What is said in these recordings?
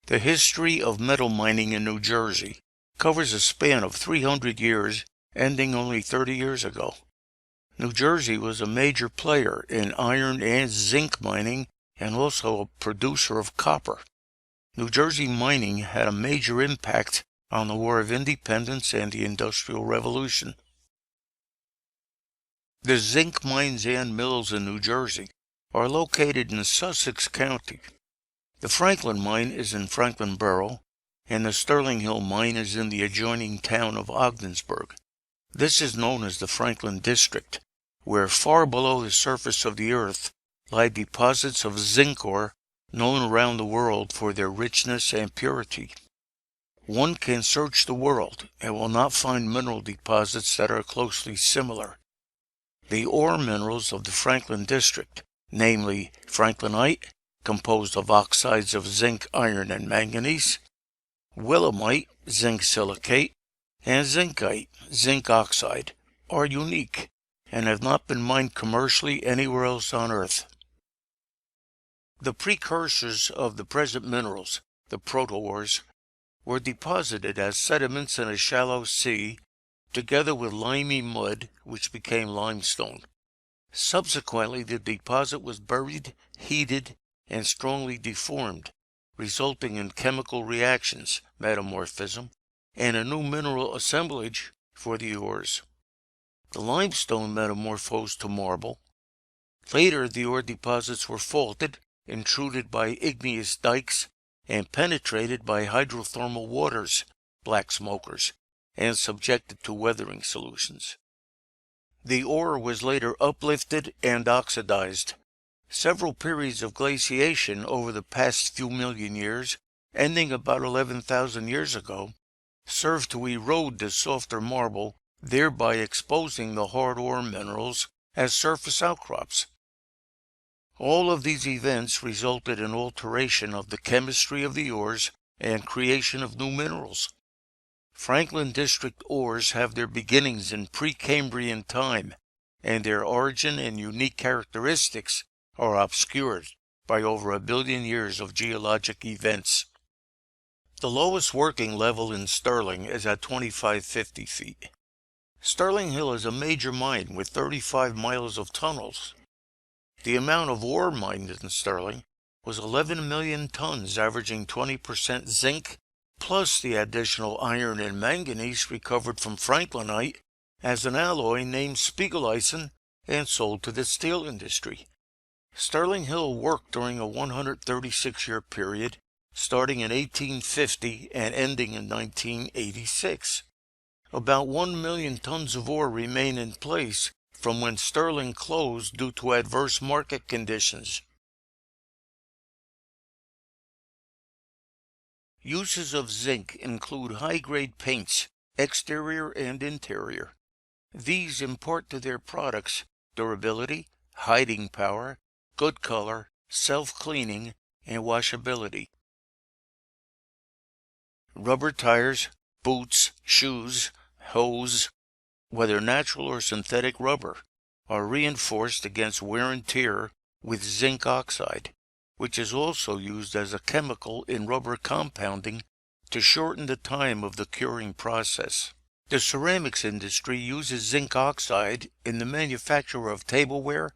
The history of metal mining in New Jersey covers a span of 300 years, ending only 30 years ago. New Jersey was a major player in iron and zinc mining and also a producer of copper. New Jersey mining had a major impact on the War of Independence and the Industrial Revolution. The zinc mines and mills in New Jersey are located in Sussex County. The Franklin mine is in Franklin Borough, and the Sterling Hill mine is in the adjoining town of Ogdensburg. This is known as the Franklin District, where far below the surface of the earth lie deposits of zinc ore known around the world for their richness and purity. One can search the world and will not find mineral deposits that are closely similar. The ore minerals of the Franklin District, namely franklinite, composed of oxides of zinc, iron, and manganese, willemite, zinc silicate, and zincite, zinc oxide, are unique and have not been mined commercially anywhere else on Earth. The precursors of the present minerals, the proto-ores, were deposited as sediments in a shallow sea, together with limy mud, which became limestone. Subsequently, the deposit was buried, heated, and strongly deformed, resulting in chemical reactions, metamorphism, and a new mineral assemblage for the ores. The limestone metamorphosed to marble. Later, the ore deposits were faulted, intruded by igneous dikes, and penetrated by hydrothermal waters, black smokers, and subjected to weathering solutions. The ore was later uplifted and oxidized. Several periods of glaciation over the past few million years, ending about 11,000 years ago, served to erode the softer marble, thereby exposing the hard ore minerals as surface outcrops. All of these events resulted in alteration of the chemistry of the ores and creation of new minerals. Franklin District ores have their beginnings in Precambrian time, and their origin and unique characteristics are obscured by over 1 billion years of geologic events. The lowest working level in Sterling is at 2,550 feet. Sterling Hill is a major mine with 35 miles of tunnels. The amount of ore mined in Sterling was 11 million tons, averaging 20% zinc, plus the additional iron and manganese recovered from franklinite as an alloy named spiegeleisen and sold to the steel industry. Sterling Hill worked during a 136-year period, starting in 1850 and ending in 1986. About 1 million tons of ore remain in place from when Sterling closed due to adverse market conditions. Uses of zinc include high-grade paints, exterior and interior. These impart to their products durability, hiding power, good color, self-cleaning, and washability. Rubber tires, boots, shoes, hose, whether natural or synthetic rubber, are reinforced against wear and tear with zinc oxide, which is also used as a chemical in rubber compounding to shorten the time of the curing process. The ceramics industry uses zinc oxide in the manufacture of tableware,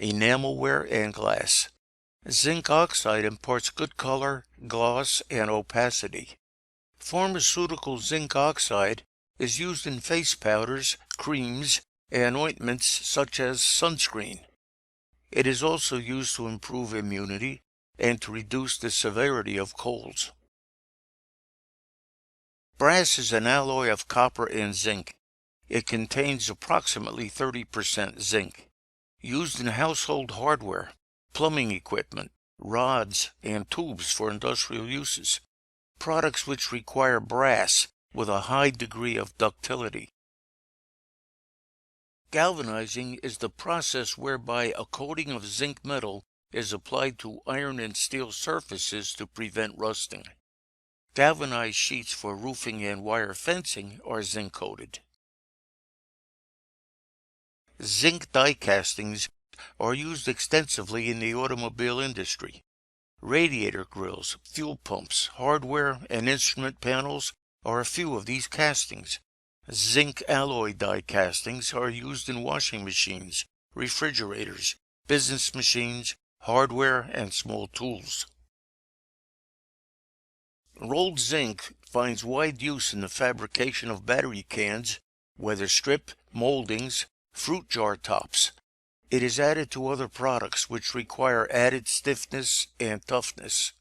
enamelware, and glass. Zinc oxide imparts good color, gloss, and opacity. Pharmaceutical zinc oxide is used in face powders, creams, and ointments such as sunscreen. It is also used to improve immunity and to reduce the severity of colds. Brass is an alloy of copper and zinc. It contains approximately 30% zinc. Used in household hardware, plumbing equipment, rods, and tubes for industrial uses. Products which require brass with a high degree of ductility. Galvanizing is the process whereby a coating of zinc metal is applied to iron and steel surfaces to prevent rusting. Galvanized sheets for roofing and wire fencing are zinc-coated. Zinc die castings are used extensively in the automobile industry. Radiator grills, fuel pumps, hardware, and instrument panels are a few of these castings. Zinc alloy die castings are used in washing machines, refrigerators, business machines, hardware, and small tools. Rolled zinc finds wide use in the fabrication of battery cans, weather strip, moldings, fruit jar tops. It is added to other products which require added stiffness and toughness.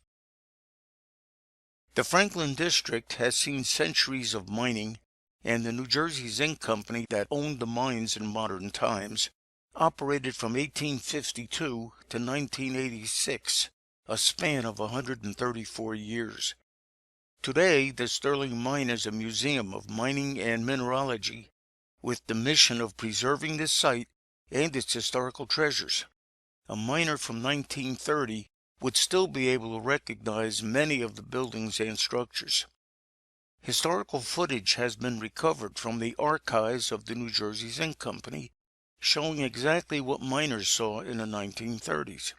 The Franklin District has seen centuries of mining, and the New Jersey Zinc Company that owned the mines in modern times operated from 1852 to 1986, a span of 134 years. Today, the Sterling Mine is a museum of mining and mineralogy, with the mission of preserving this site and its historical treasures. A miner from 1930 would still be able to recognize many of the buildings and structures. Historical footage has been recovered from the archives of the New Jersey Zinc Company, showing exactly what miners saw in the 1930s.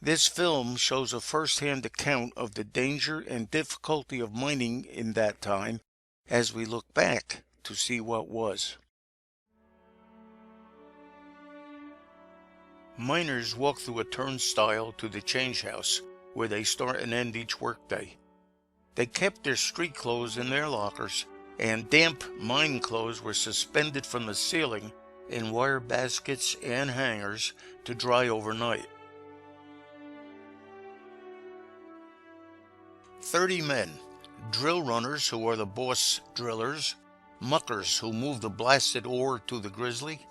This film shows a first-hand account of the danger and difficulty of mining in that time as we look back to see what was. Miners walk through a turnstile to the change house, where they start and end each workday. They kept their street clothes in their lockers, and damp mine clothes were suspended from the ceiling in wire baskets and hangers to dry overnight. 30 men, drill runners who are the boss drillers, muckers who move the blasted ore to the grizzly,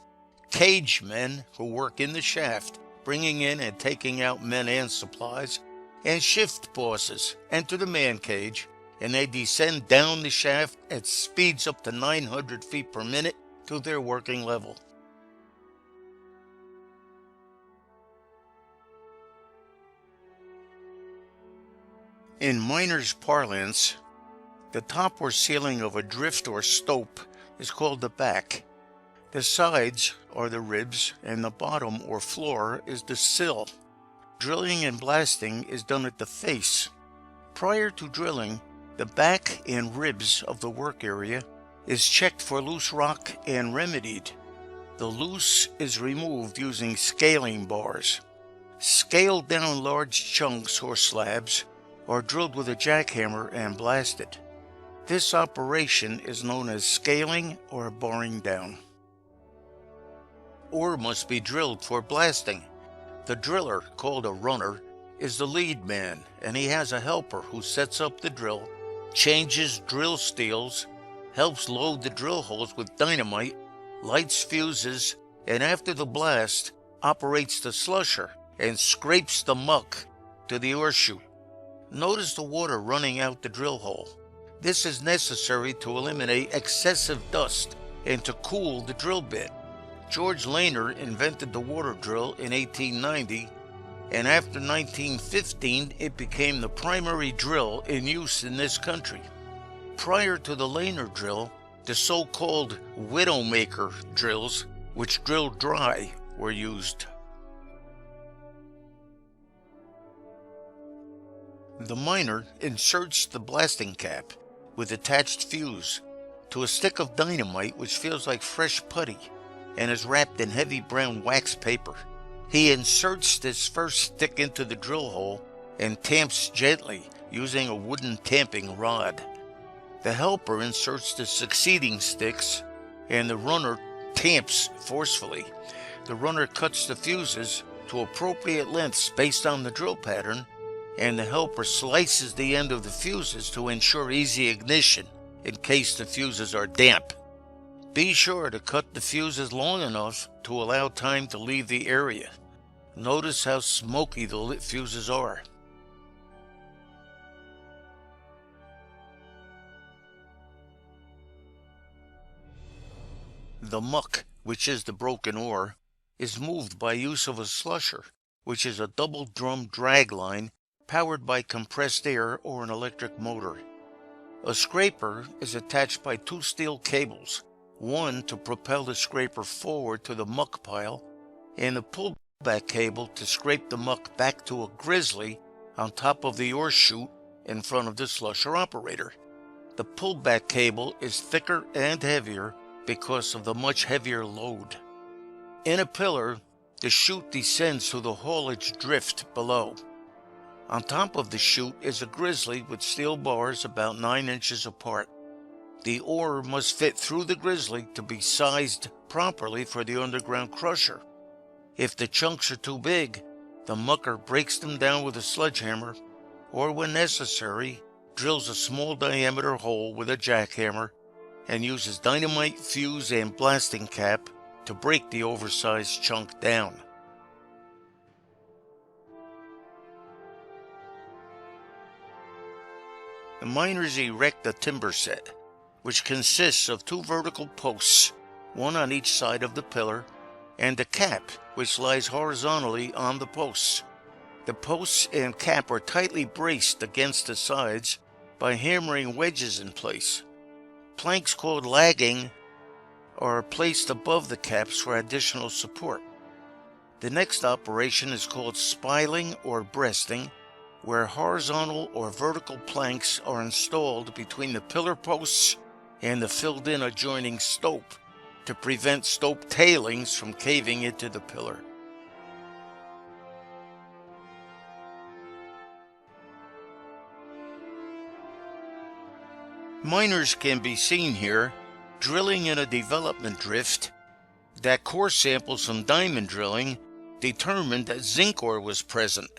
cage men who work in the shaft, bringing in and taking out men and supplies, and shift bosses enter the man cage, and they descend down the shaft at speeds up to 900 feet per minute to their working level. In miners' parlance, the top or ceiling of a drift or stope is called the back. The sides are the ribs, and the bottom or floor is the sill. Drilling and blasting is done at the face. Prior to drilling, the back and ribs of the work area is checked for loose rock and remedied. The loose is removed using scaling bars. Scaled down large chunks or slabs are drilled with a jackhammer and blasted. This operation is known as scaling or barring down. Ore must be drilled for blasting. The driller, called a runner, is the lead man, and he has a helper who sets up the drill, changes drill steels, helps load the drill holes with dynamite, lights fuses, and after the blast, operates the slusher and scrapes the muck to the ore chute. Notice the water running out the drill hole. This is necessary to eliminate excessive dust and to cool the drill bit. George Lehner invented the water drill in 1890, and after 1915 it became the primary drill in use in this country. Prior to the Lehner drill, the so-called Widowmaker drills, which drilled dry, were used. The miner inserts the blasting cap with attached fuse to a stick of dynamite which feels like fresh putty and is wrapped in heavy brown wax paper. He inserts this first stick into the drill hole and tamps gently using a wooden tamping rod. The helper inserts the succeeding sticks and the runner tamps forcefully. The runner cuts the fuses to appropriate lengths based on the drill pattern, and the helper slices the end of the fuses to ensure easy ignition in case the fuses are damp. Be sure to cut the fuses long enough to allow time to leave the area. Notice how smoky the lit fuses are. The muck, which is the broken ore, is moved by use of a slusher, which is a double drum drag line powered by compressed air or an electric motor. A scraper is attached by two steel cables, one to propel the scraper forward to the muck pile, and a pullback cable to scrape the muck back to a grizzly on top of the ore chute in front of the slusher operator. The pullback cable is thicker and heavier because of the much heavier load. In a pillar, the chute descends to the haulage drift below. On top of the chute is a grizzly with steel bars about 9 inches apart. The ore must fit through the grizzly to be sized properly for the underground crusher. If the chunks are too big, the mucker breaks them down with a sledgehammer, or when necessary, drills a small diameter hole with a jackhammer and uses dynamite, fuse, and blasting cap to break the oversized chunk down. The miners erect a timber set, which consists of 2 vertical posts, one on each side of the pillar, and a cap which lies horizontally on the posts. The posts and cap are tightly braced against the sides by hammering wedges in place. Planks called lagging are placed above the caps for additional support. The next operation is called spiling or breasting, where horizontal or vertical planks are installed between the pillar posts and the filled-in adjoining stope to prevent stope tailings from caving into the pillar. Miners can be seen here drilling in a development drift that core samples from diamond drilling determined that zinc ore was present.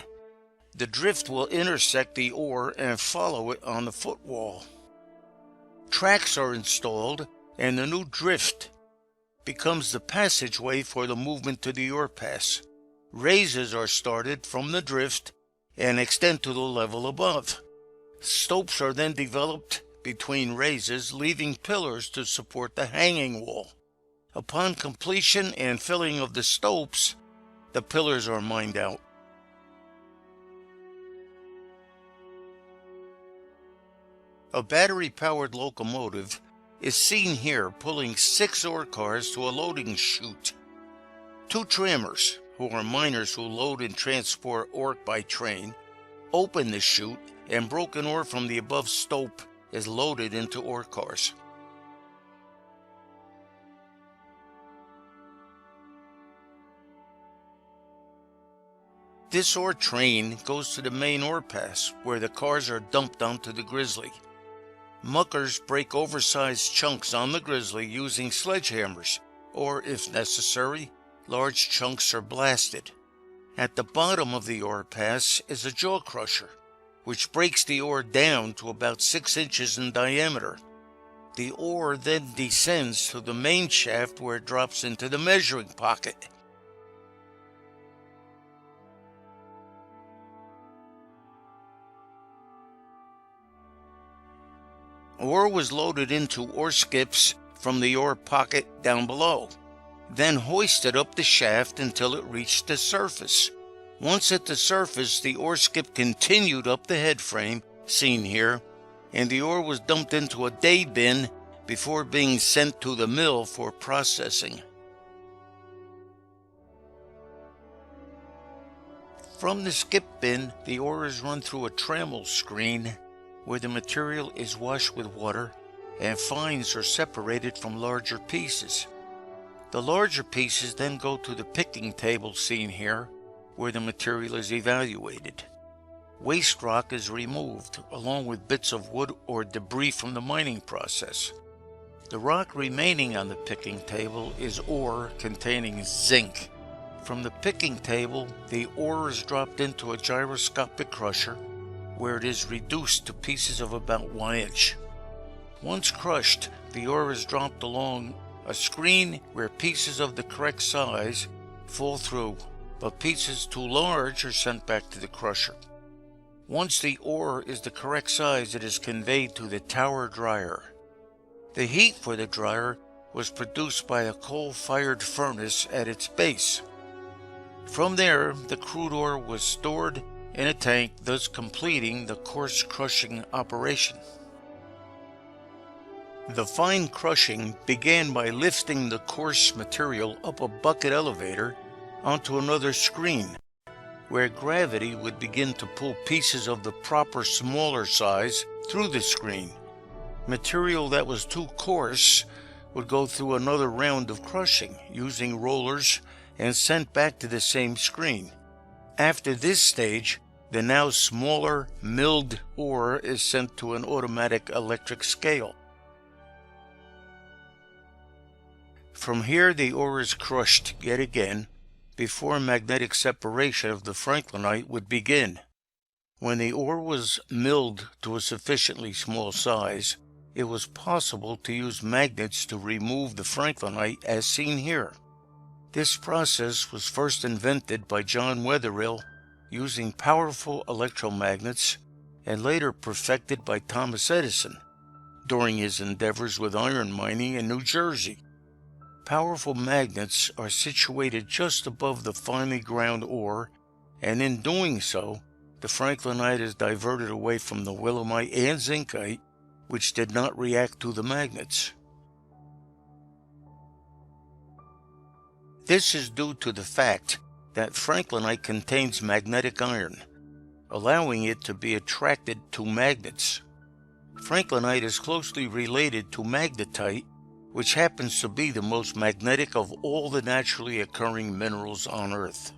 The drift will intersect the ore and follow it on the footwall. Tracks are installed and the new drift becomes the passageway for the movement to the ore pass. Raises are started from the drift and extend to the level above. Stopes are then developed between raises, leaving pillars to support the hanging wall. Upon completion and filling of the stopes, the pillars are mined out. A battery-powered locomotive is seen here pulling 6 ore cars to a loading chute. 2 trammers, who are miners who load and transport ore by train, open the chute and broken ore from the above stope is loaded into ore cars. This ore train goes to the main ore pass, where the cars are dumped onto the grizzly. Muckers break oversized chunks on the grizzly using sledgehammers, or, if necessary, large chunks are blasted. At the bottom of the ore pass is a jaw crusher, which breaks the ore down to about 6 inches in diameter. The ore then descends to the main shaft where it drops into the measuring pocket. Ore was loaded into ore skips from the ore pocket down below, then hoisted up the shaft until it reached the surface. Once at the surface, the ore skip continued up the head frame, seen here, and the ore was dumped into a day bin before being sent to the mill for processing. From the skip bin, the ore is run through a trammel screen where the material is washed with water and fines are separated from larger pieces. The larger pieces then go to the picking table seen here, where the material is evaluated. Waste rock is removed, along with bits of wood or debris from the mining process. The rock remaining on the picking table is ore containing zinc. From the picking table, the ore is dropped into a gyroscopic crusher, where it is reduced to pieces of about 1 inch. Once crushed, the ore is dropped along a screen where pieces of the correct size fall through, but pieces too large are sent back to the crusher. Once the ore is the correct size, it is conveyed to the tower dryer. The heat for the dryer was produced by a coal-fired furnace at its base. From there, the crude ore was stored in a tank, thus completing the coarse crushing operation. The fine crushing began by lifting the coarse material up a bucket elevator onto another screen. where gravity would begin to pull pieces of the proper smaller size through the screen. Material that was too coarse would go through another round of crushing using rollers and sent back to the same screen. After this stage, the now smaller milled ore is sent to an automatic electric scale. From here, the ore is crushed yet again before magnetic separation of the franklinite would begin. When the ore was milled to a sufficiently small size, it was possible to use magnets to remove the franklinite as seen here. This process was first invented by John Wetherill using powerful electromagnets and later perfected by Thomas Edison during his endeavors with iron mining in New Jersey. Powerful magnets are situated just above the finely ground ore, and in doing so, the franklinite is diverted away from the willemite and zincite, which did not react to the magnets. This is due to the fact that franklinite contains magnetic iron, allowing it to be attracted to magnets. Franklinite is closely related to magnetite, which happens to be the most magnetic of all the naturally occurring minerals on Earth.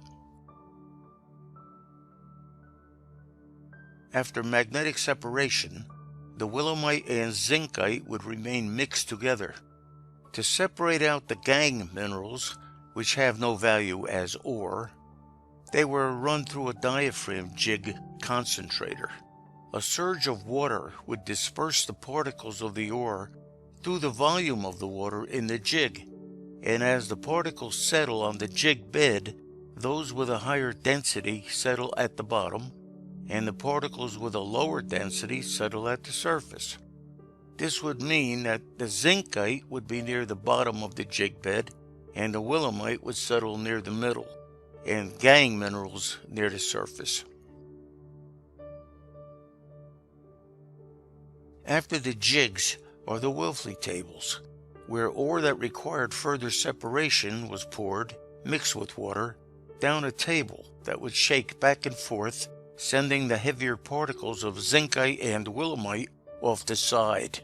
After magnetic separation, the willemite and zincite would remain mixed together. To separate out the gangue minerals, which have no value as ore, they were run through a diaphragm jig concentrator. A surge of water would disperse the particles of the ore through the volume of the water in the jig, and as the particles settle on the jig bed, those with a higher density settle at the bottom, and the particles with a lower density settle at the surface. This would mean that the zincite would be near the bottom of the jig bed, and the willemite would settle near the middle, and gangue minerals near the surface. After the jigs are the Wilfley tables, where ore that required further separation was poured, mixed with water, down a table that would shake back and forth, sending the heavier particles of zincite and willemite off the side.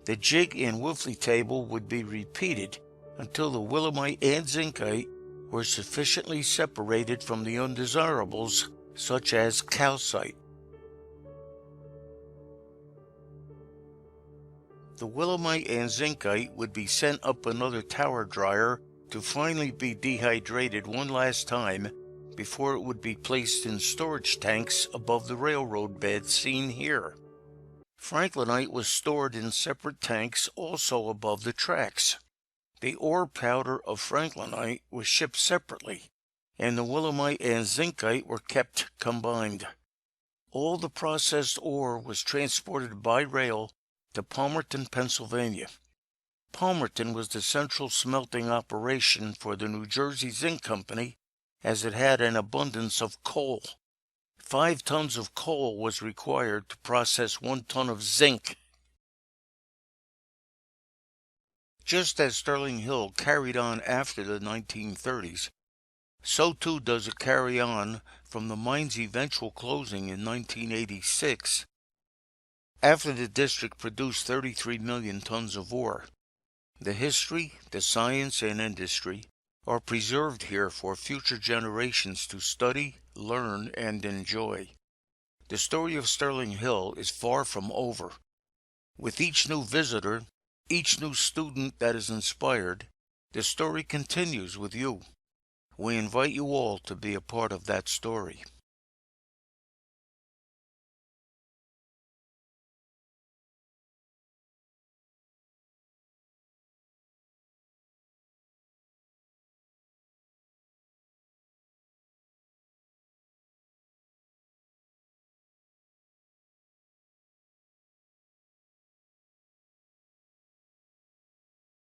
The jig and Wilfley table would be repeated until the willemite and zincite were sufficiently separated from the undesirables, such as calcite. The willemite and zincite would be sent up another tower dryer to finally be dehydrated one last time before it would be placed in storage tanks above the railroad bed seen here. Franklinite was stored in separate tanks also above the tracks. The ore powder of franklinite was shipped separately, and the willemite and zincite were kept combined. All the processed ore was transported by rail to Palmerton, Pennsylvania. Palmerton was the central smelting operation for the New Jersey Zinc Company, as it had an abundance of coal. 5 tons of coal was required to process 1 ton of zinc. Just as Sterling Hill carried on after the 1930s, so too does it carry on from the mine's eventual closing in 1986, after the district produced 33 million tons of ore. The history, the science, and industry are preserved here for future generations to study, learn, and enjoy. The story of Sterling Hill is far from over. With each new visitor, each new student that is inspired, the story continues with you. We invite you all to be a part of that story.